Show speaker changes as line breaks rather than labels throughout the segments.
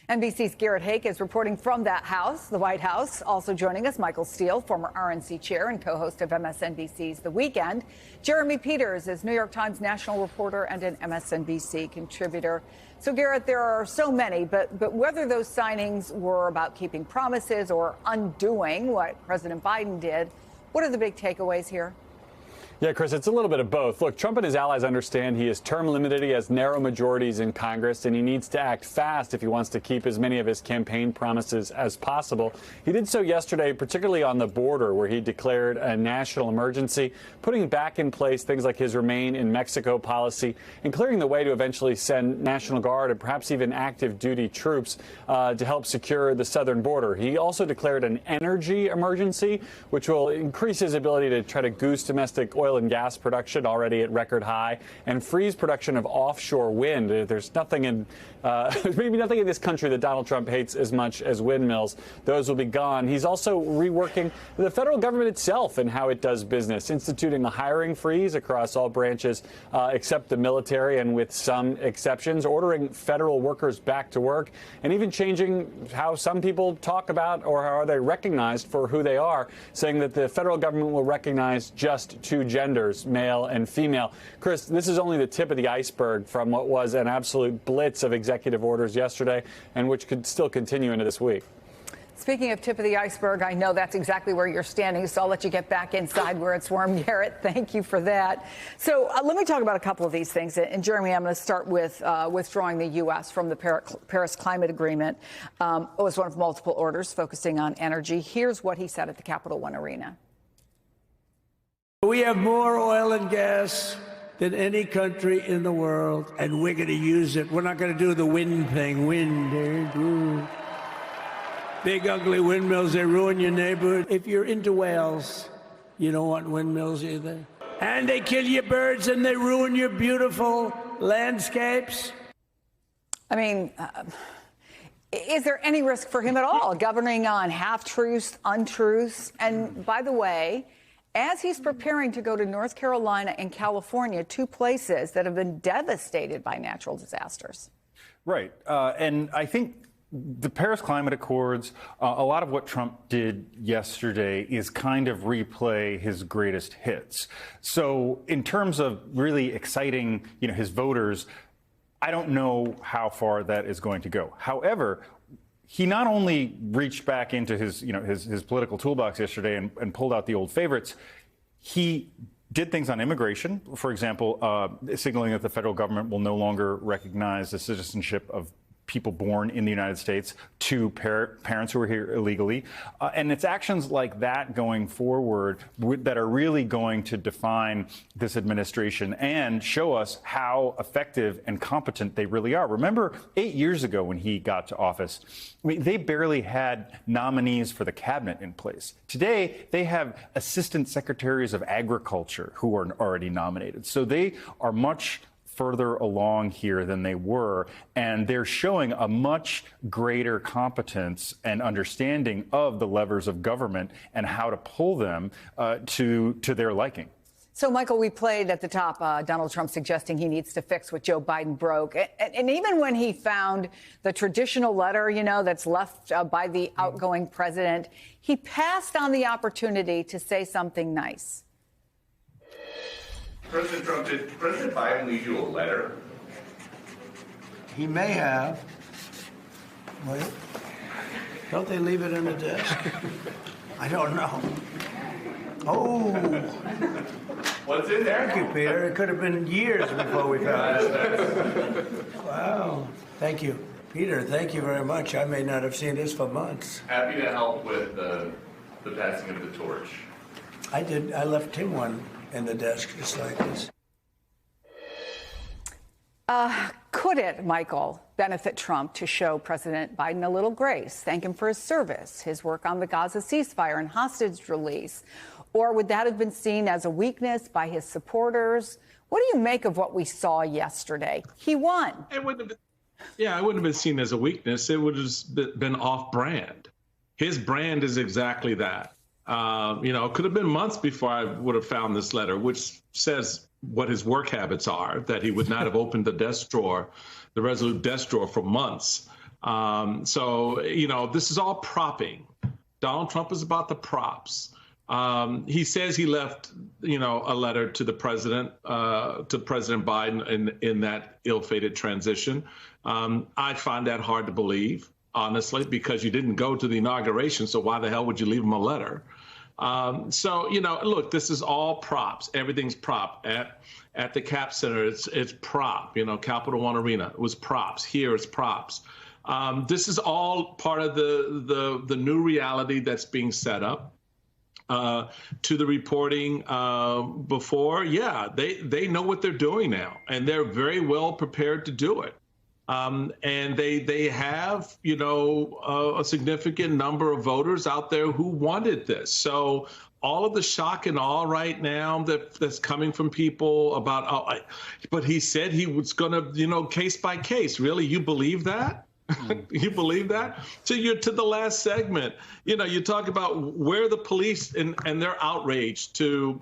NBC's Garrett Haake is reporting from that house, the White House. Also joining us, Michael Steele, former RNC chair and co-host of MSNBC's The Weekend. Jeremy Peters is New York Times national reporter and an MSNBC contributor. So, Garrett, there are so many, but whether those signings were about keeping promises or undoing what President Biden did, what are the big takeaways here?
Yeah, Chris, it's a little bit of both. Look, Trump and his allies understand he is term limited. He has narrow majorities in Congress, and he needs to act fast if he wants to keep as many of his campaign promises as possible. He did so yesterday, particularly on the border, where he declared a national emergency, putting back in place things like his Remain in Mexico policy and clearing the way to eventually send National Guard and perhaps even active duty troops to help secure the southern border. He also declared an energy emergency, which will increase his ability to try to goose domestic oil and gas production already at record high and freeze production of offshore wind. There's maybe nothing in this country that Donald Trump hates as much as windmills. Those will be gone. He's also reworking the federal government itself and how it does business, instituting a hiring freeze across all branches except the military and with some exceptions, ordering federal workers back to work, and even changing how some people talk about or how they're recognized for who they are, saying that the federal government will recognize just two genders, male and female. Chris, this is only the tip of the iceberg from what was an absolute blitz of executive orders yesterday and which could still continue into this week.
Speaking of tip of the iceberg, I know that's exactly where you're standing, so I'll let you get back inside where it's warm, Garrett. Thank you for that. So let me talk about a couple of these things. And Jeremy, I'm going to start with withdrawing the U.S. from the Paris Climate Agreement. It was one of multiple orders focusing on energy. Here's what he said at the Capital One Arena.
We have more oil and gas than any country in the world, and we're going to use it. We're not going to do the wind thing. Wind. Big, ugly windmills, they ruin your neighborhood. If you're into whales, you don't want windmills either. And they kill your birds and they ruin your beautiful landscapes.
I mean, is there any risk for him at all, governing on half-truths, untruths? And by the way, as he's preparing to go to North Carolina and California, two places that have been devastated by natural disasters.
Right. And I think the Paris Climate Accords, a lot of what Trump did yesterday is kind of replay his greatest hits. So in terms of really exciting, his voters, I don't know how far that is going to go. However, he not only reached back into his political toolbox yesterday and pulled out the old favorites, he did things on immigration, for example, signaling that the federal government will no longer recognize the citizenship of people born in the United States to parents who are here illegally. And it's actions like that going forward that are really going to define this administration and show us how effective and competent they really are. Remember 8 years ago when he got to office, they barely had nominees for the cabinet in place. Today, they have assistant secretaries of agriculture who are already nominated. So they are much further along here than they were, and they're showing a much greater competence and understanding of the levers of government and how to pull them to their liking.
So, Michael, we played at the top Donald Trump suggesting he needs to fix what Joe Biden broke. And even when he found the traditional letter, that's left by the outgoing president, he passed on the opportunity to say something nice.
President Trump, did President Biden leave you a letter?
He may have. Wait. Don't they leave it in the desk? I don't know. Oh.
What's in there?
Thank you, Peter. It could have been years before we found it. Wow. Thank you. Peter, thank you very much. I may not have seen this for months.
Happy to help with the passing of the torch.
I did. I left him one in the desk just like this.
Could it, Michael, benefit Trump to show President Biden a little grace, thank him for his service, his work on the Gaza ceasefire and hostage release? Or would that have been seen as a weakness by his supporters? What do you make of what we saw yesterday? He won.
It wouldn't have been seen as a weakness. It would have been off-brand. His brand is exactly that. It could have been months before I would have found this letter, which says what his work habits are, that he would not have opened the desk drawer, the Resolute desk drawer, for months. So, this is all propping. Donald Trump is about the props. He says he left, a letter to the president, to President Biden in that ill-fated transition. I find that hard to believe, honestly, because you didn't go to the inauguration. So why the hell would you leave him a letter? So, look, this is all props. Everything's prop. At the Cap Center, it's prop. Capital One Arena, it was props. Here, it's props. This is all part of the new reality that's being set up. To the reporting before, yeah, they know what they're doing now, and they're very well prepared to do it. And they have, a significant number of voters out there who wanted this. So all of the shock and awe right now that's coming from people about, but he said he was going to, case by case. Really, you believe that? You believe that? So you're to the last segment. You talk about where the police and their outrage to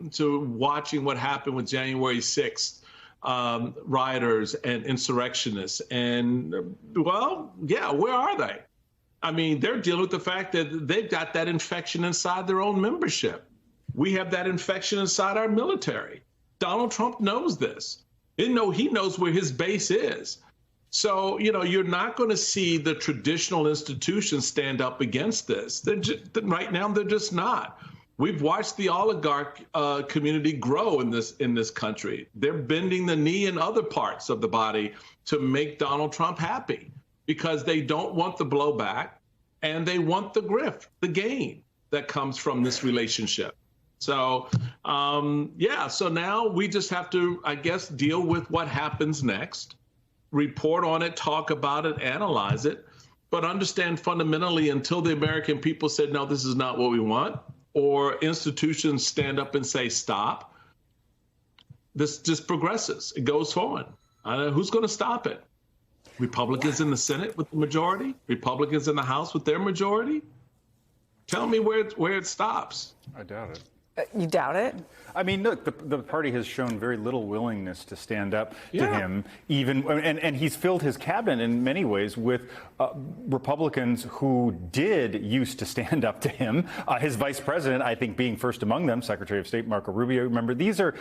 watching what happened with January 6th. Rioters and insurrectionists. And, well, yeah, where are they? I mean, they're dealing with the fact that they've got that infection inside their own membership. We have that infection inside our military. Donald Trump knows this. He knows where his base is. So, you're not going to see the traditional institutions stand up against this. Right now, they're just not. We've watched the oligarch community grow in this country. They're bending the knee in other parts of the body to make Donald Trump happy because they don't want the blowback and they want the grift, the gain that comes from this relationship. So, so now we just have to, I guess, deal with what happens next, report on it, talk about it, analyze it, but understand fundamentally until the American people said, no, this is not what we want, or institutions stand up and say, stop, this just progresses. It goes forward. Who's going to stop it? Republicans in the Senate with the majority? Republicans in the House with their majority? Tell me where it stops.
I doubt it.
You doubt it?
I mean, look, the party has shown very little willingness to stand up to him, and he's filled his cabinet in many ways with Republicans who did used to stand up to him. His vice president, I think, being first among them, Secretary of State Marco Rubio. Remember, these are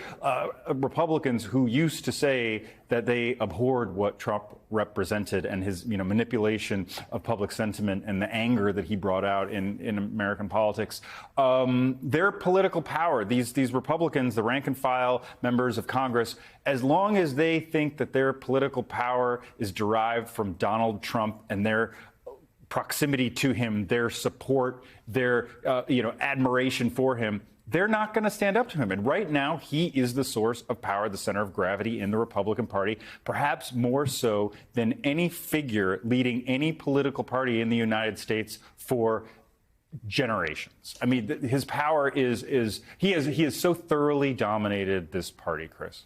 Republicans who used to say that they abhorred what Trump represented and his, manipulation of public sentiment and the anger that he brought out in American politics. Their political power, these Republicans, the rank and file members of Congress, as long as they think that their political power is derived from Donald Trump and their proximity to him, their support, their admiration for him, they're not going to stand up to him. And right now, he is the source of power, the center of gravity in the Republican Party, perhaps more so than any figure leading any political party in the United States for generations. I mean, his power he has so thoroughly dominated this party, Chris.